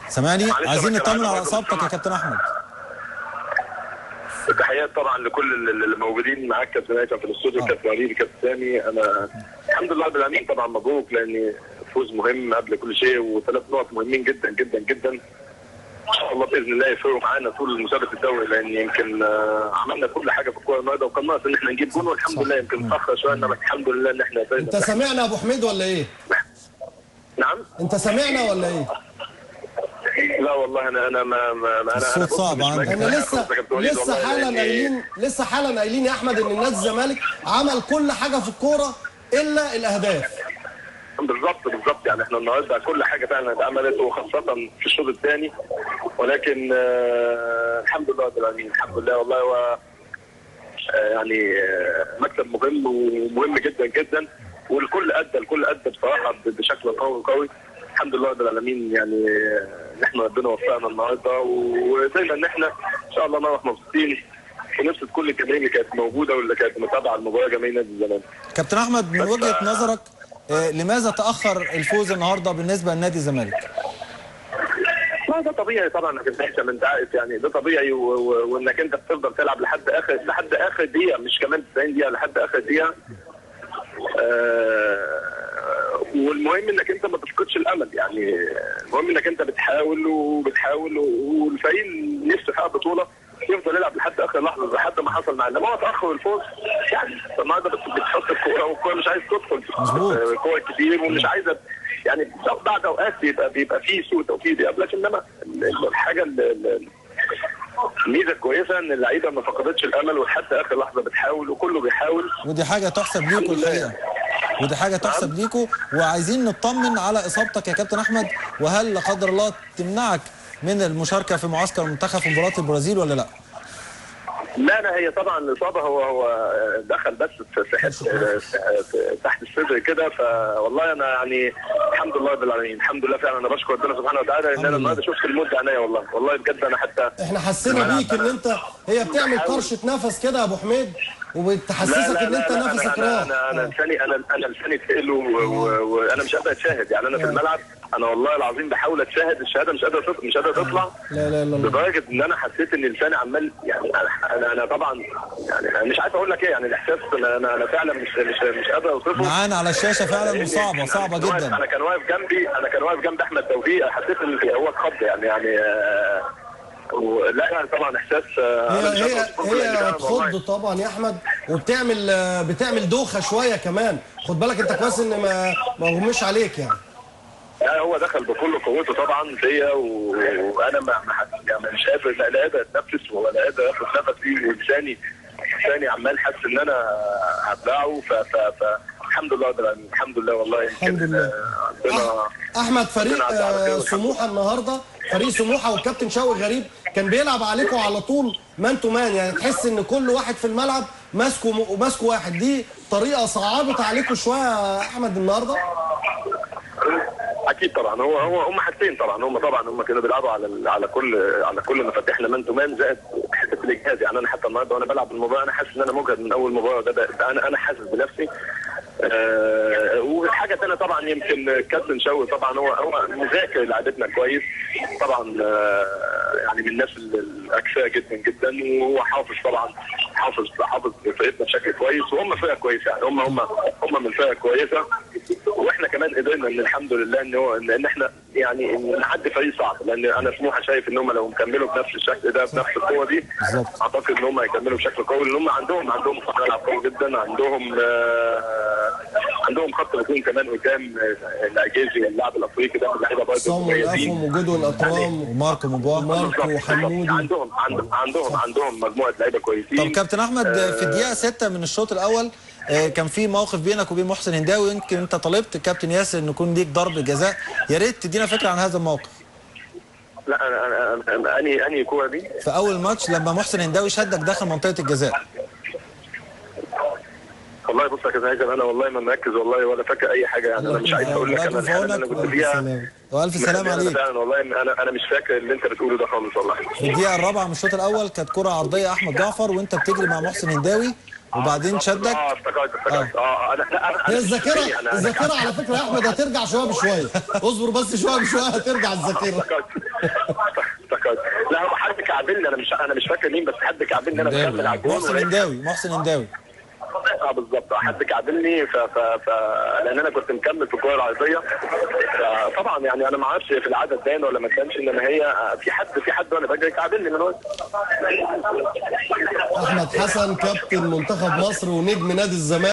سامعني؟ عايزين نطمن على اصابتك يا كابتن احمد. تحيات طبعا لكل اللي موجودين معاك كابتن هيثم في الاستوديو، كابتن وليد، كابتن سامي. انا الحمد لله رب العالمين طبعا مبروك، لان فوز مهم قبل كل شيء، وثلاث نقط مهمين جدا جدا جدا. ان شاء الله باذن الله يفرقوا معانا طول مسابقه الدوري، لان يمكن عملنا كل حاجه في الكوره النهارده، وكان ناقص ان احنا نجيب جول، والحمد لله يمكن اتاخر شويه، انما الحمد لله ان احنا انت سامعنا يا ابو حميد ولا ايه؟ نعم؟ انت سامعنا ولا ايه؟ لا والله انا الصوت صعب عندك. انا لسه حالا قايلين يا احمد ان نادي الزمالك عمل كل حاجه في الكوره الا الاهداف. بالظبط يعني احنا النهارده كل حاجه فعلا اتعملت، وخاصه في الشوط الثاني، ولكن الحمد لله رب العالمين، الحمد لله والله. هو يعني مكسب مهم ومهم جدا جدا، والكل ادى بصراحه بشكل قوي. الحمد لله رب العالمين، يعني ان احنا ربنا وفقنا النهارده، ودايما ان احنا ان شاء الله نروح مبسوطين ونفس كل الجماهير اللي كانت موجوده واللي كانت متابعه المباراه، جماهير نادي الزمالك. كابتن احمد، من وجهه نظرك لماذا تاخر الفوز النهارده بالنسبه لنادي الزمالك؟ لا ده طبيعي طبعا، انت عارف يعني ده طبيعي، وانك انت بتفضل تلعب لحد اخر دقيقه، مش كمان 90 دقيقه، لحد اخر دقيقه. والمهم انك انت ما تفقدش الامل، يعني المهم انك انت بتحاول والفريق نفسه يحقق بطوله يفضل يلعب لحد اخر لحظه، لحد ما حصل معانا. ما هو تاخر الفوز يعني النهارده بتحط الكوره، والكوره مش عايز تدخل في كور كتير، ومش عايزه يعني بعد اوقات بيبقى فيه سوء توفيق، لكن انما الحاجه الميزه الكويسه ان اللعيبه ما فقدتش الامل، ولحد اخر لحظه بتحاول، وكله بيحاول، ودي حاجه تحسب ليكم الحقيقه، ودي حاجه تحسب ليكم. وعايزين نطمن على اصابتك يا كابتن احمد، وهل لا قدر الله تمنعك من المشاركه في معسكر المنتخب في مباراه البرازيل ولا لا؟ لا هي طبعا الاصابه هو دخل بس في تحت الصدر كده، فوالله انا يعني الحمد لله رب العالمين، الحمد لله فعلا. انا بشكر ربنا سبحانه وتعالى ان انا النهارده شفت الموت عينيا، والله بجد. انا حتى احنا حسينا بيك ان انت هي بتعمل طرشه نفس كده يا ابو حميد، وبتحسسك ان انت نفسك راح. انا لساني تقل، وانا مش قادر اتشاهد، يعني انا في الملعب انا والله العظيم بحاول اتشاهد، الشهاده مش قادره تطلع. لا لدرجه ان انا حسيت ان لساني عمال، يعني انا طبعا يعني مش عارف اقول لك ايه، يعني الاحساس انا فعلا مش قادر اوصفه. معانا على الشاشه فعلا، صعبه جدا. انا كان واقف جنب احمد توفيق، حسيت ان هو اتخض يعني لا يعني طبعا احساس هي تخض طبعا يا احمد، بتعمل دوخه شويه كمان. خد بالك انت كويس ان ما غمش عليك يعني. لا هو دخل بكل قوته طبعا فيا، وانا يعني مش قادر، لا قادر اتنفس ولا قادر اخد نفسي، ولساني عمال حاسس ان انا هبلعه. فالحمد لله الحمد لله والله. الحمد لله. احمد، فريق سموحه النهارده، فريق سموحه والكابتن شوقي غريب كان بيلعب عليكم على طول مان تو مان، يعني تحس ان كل واحد في الملعب ماسكه واحد. دي طريقه صعبت عليكم شويه يا احمد النهارده؟ اكيد طبعا. هم حاجتين طبعا. هم كانوا بيلعبوا على كل مفاتيحنا مان تو مان، زائد حته الاجهاد. يعني انا حتى النهارده وانا بلعب المباراه انا حاسس ان انا مجهد من اول مباراه، ده انا حاسس بنفسي. وحاجه ثانيه طبعا، يمكن الكابتن شوقي طبعا هو مذاكر لعبتنا كويس طبعا، يعني من الناس الاكفاء جدا جدا، وهو حافظ فرقتنا بشكل كويس، وهم فرقه كويسه، يعني هم من فرقه كويسه. واحنا كمان قدرنا ان الحمد لله ان احنا يعني نعدي فريق صعب، لان انا سموحه شايف ان هم لو كملوا بنفس الشكل ده بنفس القوه دي اعتقد ان هم هيكملوا بشكل قوي، لان هم عندهم خط ملعب قوي جدا، عندهم خط هجوم كمان قدام العجيزي واللاعب الافريقي ده، اللعيبه برضه مميزين، وجودو الاطرام وماركو وحمودي. عندهم مجموعه لعيبه كويسين. طب كابتن احمد، في الدقيقه 6 من الشوط الاول كان في موقف بينك وبين محسن هنداوي، يمكن انت طلبت الكابتن ياسر ان يكون ليك ضربه جزاء، يا ريت تدينا فكره عن هذا الموقف. لا انا انهي كوره دي؟ في اول ماتش لما محسن هنداوي شدك داخل منطقه الجزاء. والله بص يا كابتن هيثم، انا والله ما مركز والله ولا فاكر اي حاجه، يعني انا مش عايز اقول لك انا الحاله اللي انا كنت فيها. والف سلامه عليك. فعلا والله انا مش فاكر اللي انت بتقوله ده خالص والله. في الدقيقه الرابعه من الشوط الاول كانت كره عرضيه احمد جعفر وانت بتجري مع محسن هنداوي، وبعدين شدك. افتكرت. هي الذاكره على فكره يا احمد هترجع شويه بشويه، اصبر بس شويه بشويه هترجع الذاكره. افتكرت. لا هو حد كعبلني، انا مش فاكر مين، بس حد كعبلني انا مكمل على الجول. محسن انداوي بالظبط، حد كعبلني لان انا كنت مكمل في الكوره العرضيه. طبعا يعني انا ما اعرفش في العدد باين ولا ما كانش، انما هي في حد وانا بجري كعبلني من وقت. احمد حسن كابتن منتخب مصر ونجم نادي الزمالك.